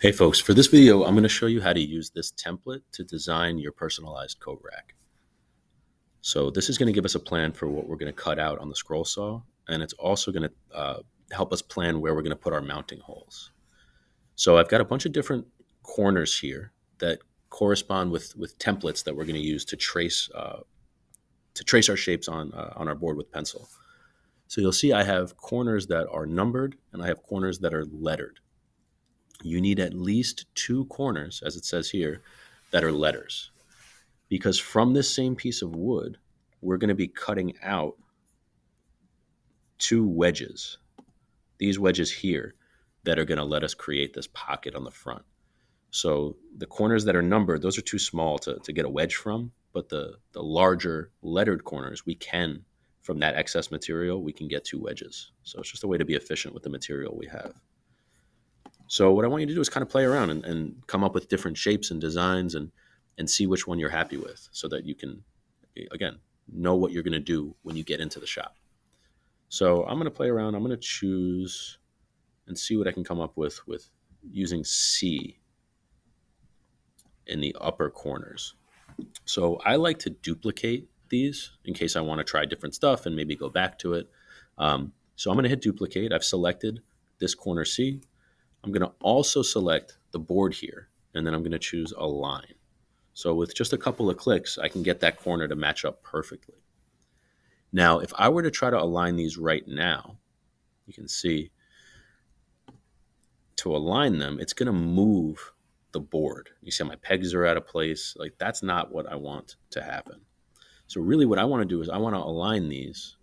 Hey folks, for this video, I'm going to show you how to use this template to design your personalized coat rack. So this is going to give us a plan for what we're going to cut out on the scroll saw, and it's also going to help us plan where we're going to put our mounting holes. So I've got a bunch of different corners here that correspond with templates that we're going to use to trace our shapes on our board with pencil. So you'll see I have corners that are numbered and I have corners that are lettered. You need at least two corners, as it says here, that are letters. Because from this same piece of wood, we're going to be cutting out two wedges, these wedges here, that are going to let us create this pocket on the front. So the corners that are numbered, those are too small to get a wedge from, but the larger lettered corners, we can, from that excess material, we can get two wedges. So it's just a way to be efficient with the material we have. So what I want you to do is kind of play around and come up with different shapes and designs and see which one you're happy with so that you can, again, know what you're going to do when you get into the shop. So I'm going to play around. I'm going to choose and see what I can come up with using C in the upper corners. So I like to duplicate these in case I want to try different stuff and maybe go back to it. So I'm going to hit duplicate. I've selected this corner C. I'm going to also select the board here, and then I'm going to choose align. So with just a couple of clicks, I can get that corner to match up perfectly. Now, if I were to try to align these right now, you can see to align them, it's going to move the board. You see how my pegs are out of place. Like, that's not what I want to happen. So really what I want to do is I want to align these,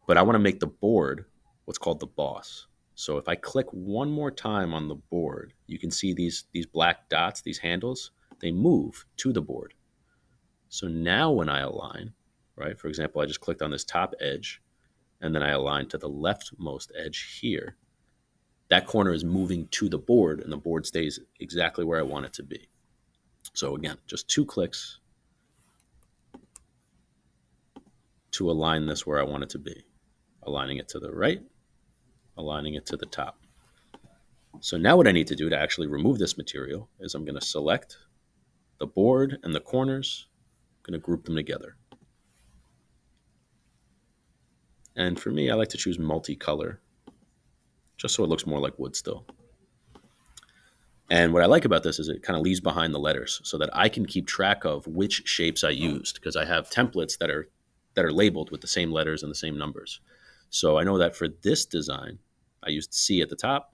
but I want to make the board what's called the boss. So if I click one more time on the board, you can see these black dots, these handles, they move to the board. So now when I align, right, for example, I just clicked on this top edge and then I align to the leftmost edge here, that corner is moving to the board and the board stays exactly where I want it to be. So again, just two clicks to align this where I want it to be. Aligning it to the right, aligning it to the top. So now what I need to do to actually remove this material is I'm going to select the board and the corners. I'm going to group them together. And for me, I like to choose multicolor just so it looks more like wood still. And what I like about this is it kind of leaves behind the letters so that I can keep track of which shapes I used because I have templates that are labeled with the same letters and the same numbers. So I know that for this design, I used C at the top.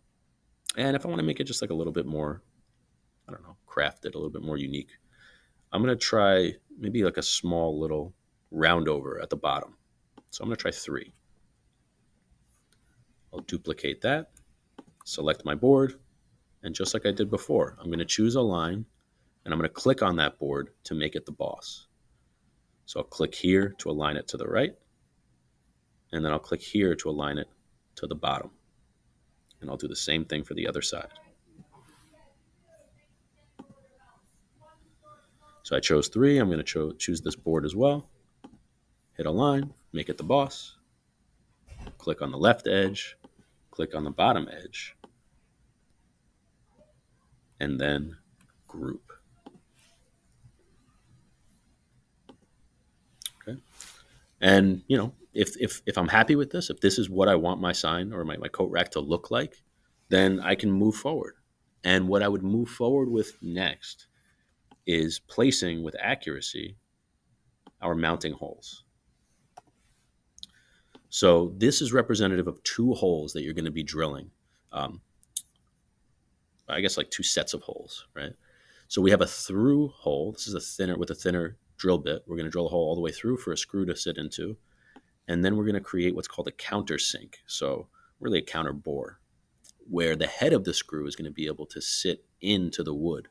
And if I want to make it just like a little bit more, I don't know, crafted, a little bit more unique, I'm going to try maybe like a small little round over at the bottom. So I'm going to try 3. I'll duplicate that, select my board, and just like I did before, I'm going to choose a line and I'm going to click on that board to make it the boss. So I'll click here to align it to the right, and then I'll click here to align it to the bottom. And I'll do the same thing for the other side. So I chose 3. I'm going to choose this board as well. Hit align, make it the boss. Click on the left edge, click on the bottom edge, and then group. Okay. And if I'm happy with this, if this is what I want my sign or my coat rack to look like, then I can move forward. And what I would move forward with next is placing with accuracy our mounting holes. So this is representative of 2 holes that you're going to be drilling. Um, I guess like 2 sets of holes, right? So we have a through hole. This is a thinner drill bit. We're going to drill a hole all the way through for a screw to sit into. And then we're going to create what's called a countersink. So really a counter bore, where the head of the screw is going to be able to sit into the wood,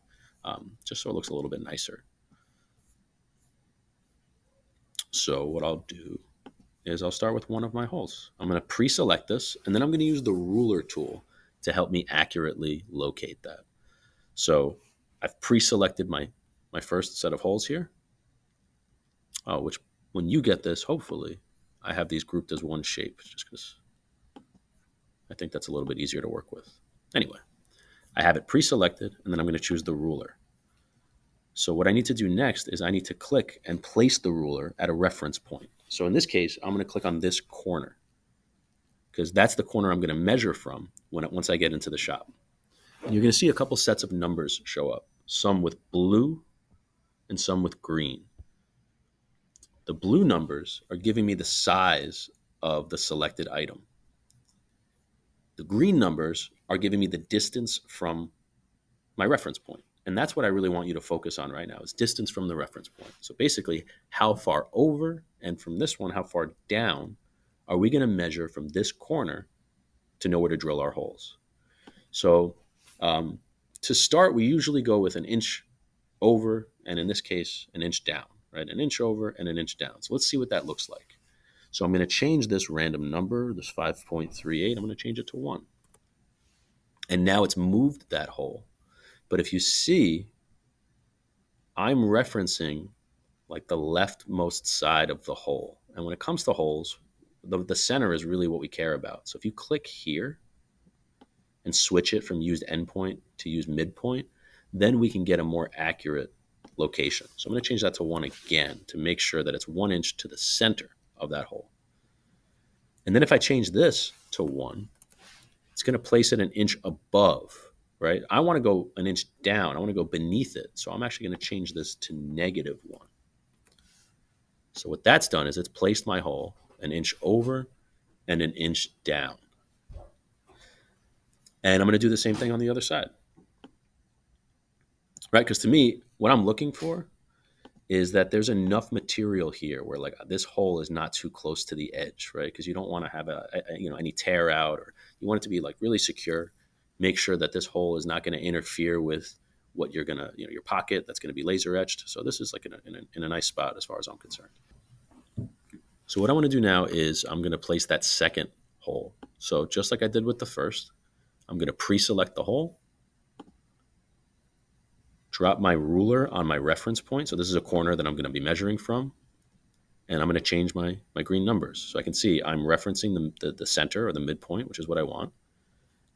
just so it looks a little bit nicer. So what I'll do is I'll start with one of my holes. I'm going to pre-select this, and then I'm going to use the ruler tool to help me accurately locate that. So I've pre-selected my first set of holes here, which when you get this, hopefully, I have these grouped as one shape, just because I think that's a little bit easier to work with. Anyway, I have it pre-selected, and then I'm going to choose the ruler. So what I need to do next is I need to click and place the ruler at a reference point. So in this case, I'm going to click on this corner because that's the corner I'm going to measure from once I get into the shop. And you're going to see a couple sets of numbers show up, some with blue and some with green. The blue numbers are giving me the size of the selected item. The green numbers are giving me the distance from my reference point. And that's what I really want you to focus on right now is distance from the reference point. So basically, how far over, and from this one, how far down are we going to measure from this corner to know where to drill our holes? So um, to start, we usually go with an inch over, and in this case, an inch down, right? An inch over and an inch down. So let's see what that looks like. So I'm going to change this random number, this 5.38, I'm going to change it to 1. And now it's moved that hole. But if you see, I'm referencing like the leftmost side of the hole. And when it comes to holes, the center is really what we care about. So if you click here and switch it from used endpoint to use midpoint, then we can get a more accurate location. So I'm going to change that to 1 again to make sure that it's 1 inch to the center of that hole. And then if I change this to 1, it's going to place it an inch above, right? I want to go an inch down. I want to go beneath it. So I'm actually going to change this to -1. So what that's done is it's placed my hole an inch over and an inch down. And I'm going to do the same thing on the other side, right? Because to me, what I'm looking for is that there's enough material here where like this hole is not too close to the edge, right? Because you don't want to have any tear out, or you want it to be like really secure. Make sure that this hole is not going to interfere with what you're gonna, your pocket that's going to be laser etched. So this is like in a nice spot as far as I'm concerned. So what I want to do now is I'm going to place that second hole. So just like I did with the first, I'm going to pre-select the hole, drop my ruler on my reference point. So this is a corner that I'm going to be measuring from. And I'm going to change my green numbers. So I can see I'm referencing the center or the midpoint, which is what I want.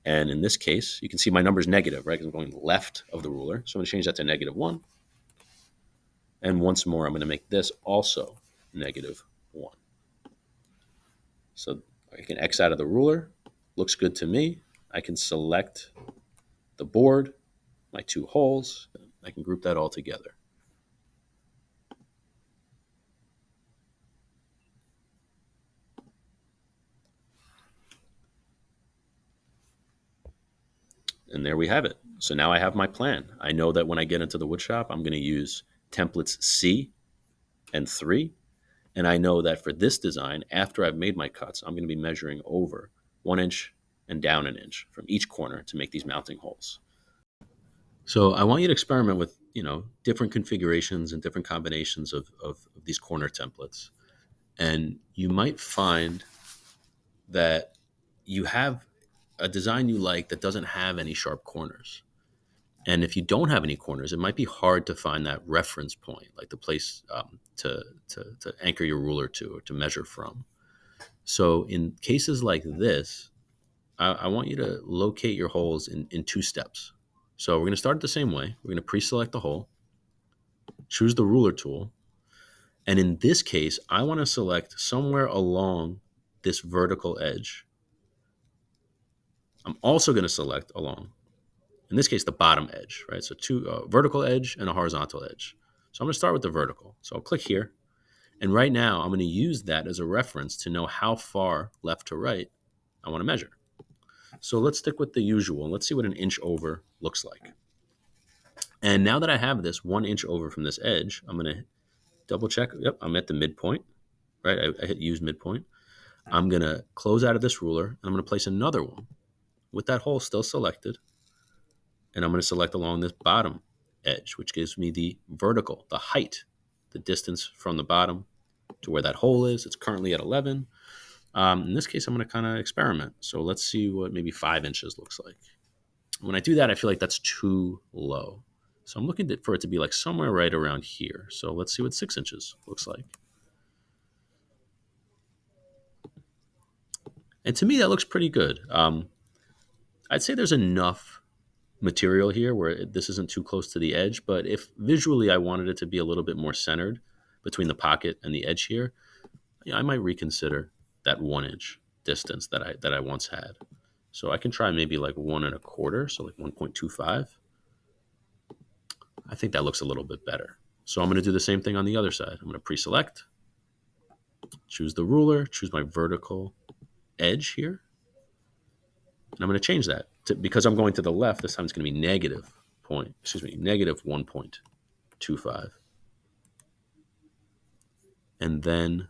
And in this case, you can see my number's negative, right? Because I'm going left of the ruler. So I'm going to change that to -1. And once more, I'm going to make this also -1. So I can X out of the ruler. Looks good to me. I can select the board, my 2 holes. I can group that all together. And there we have it. So now I have my plan. I know that when I get into the wood shop, I'm going to use templates C and 3. And I know that for this design, after I've made my cuts, I'm going to be measuring over 1 inch and down an inch from each corner to make these mounting holes. So I want you to experiment with, different configurations and different combinations of these corner templates. And you might find that you have a design you like that doesn't have any sharp corners. And if you don't have any corners, it might be hard to find that reference point, like the place to anchor your ruler to or to measure from. So in cases like this, I want you to locate your holes in 2 steps. So we're going to start the same way. We're going to pre-select the hole, choose the ruler tool. And in this case, I want to select somewhere along this vertical edge. I'm also going to select along, in this case, the bottom edge, right? So 2 vertical edge and a horizontal edge. So I'm going to start with the vertical. So I'll click here. And right now, I'm going to use that as a reference to know how far left to right I want to measure. So let's stick with the usual and let's see what an inch over looks like. And now that I have this 1 inch over from this edge, I'm going to double check. Yep, I'm at the midpoint, right? I hit use midpoint. I'm going to close out of this ruler and I'm going to place another one with that hole still selected. And I'm going to select along this bottom edge, which gives me the vertical, the height, the distance from the bottom to where that hole is. It's currently at 11. In this case, I'm going to kind of experiment. So let's see what maybe 5 inches looks like. When I do that, I feel like that's too low. So I'm looking for it to be like somewhere right around here. So let's see what 6 inches looks like. And to me, that looks pretty good. I'd say there's enough material here where this isn't too close to the edge, but if visually I wanted it to be a little bit more centered between the pocket and the edge here, I might reconsider that 1 inch distance that I once had. So I can try maybe like 1 1/4, so like 1.25. I think that looks a little bit better. So I'm going to do the same thing on the other side. I'm going to pre-select, choose the ruler, choose my vertical edge here, and I'm going to change that because I'm going to the left. This time it's going to be negative 1.25, and then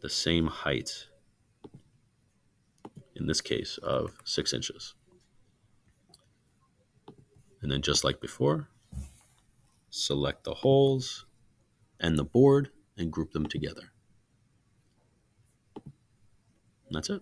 the same height, in this case of 6 inches. And then just like before, select the holes and the board and group them together. And that's it.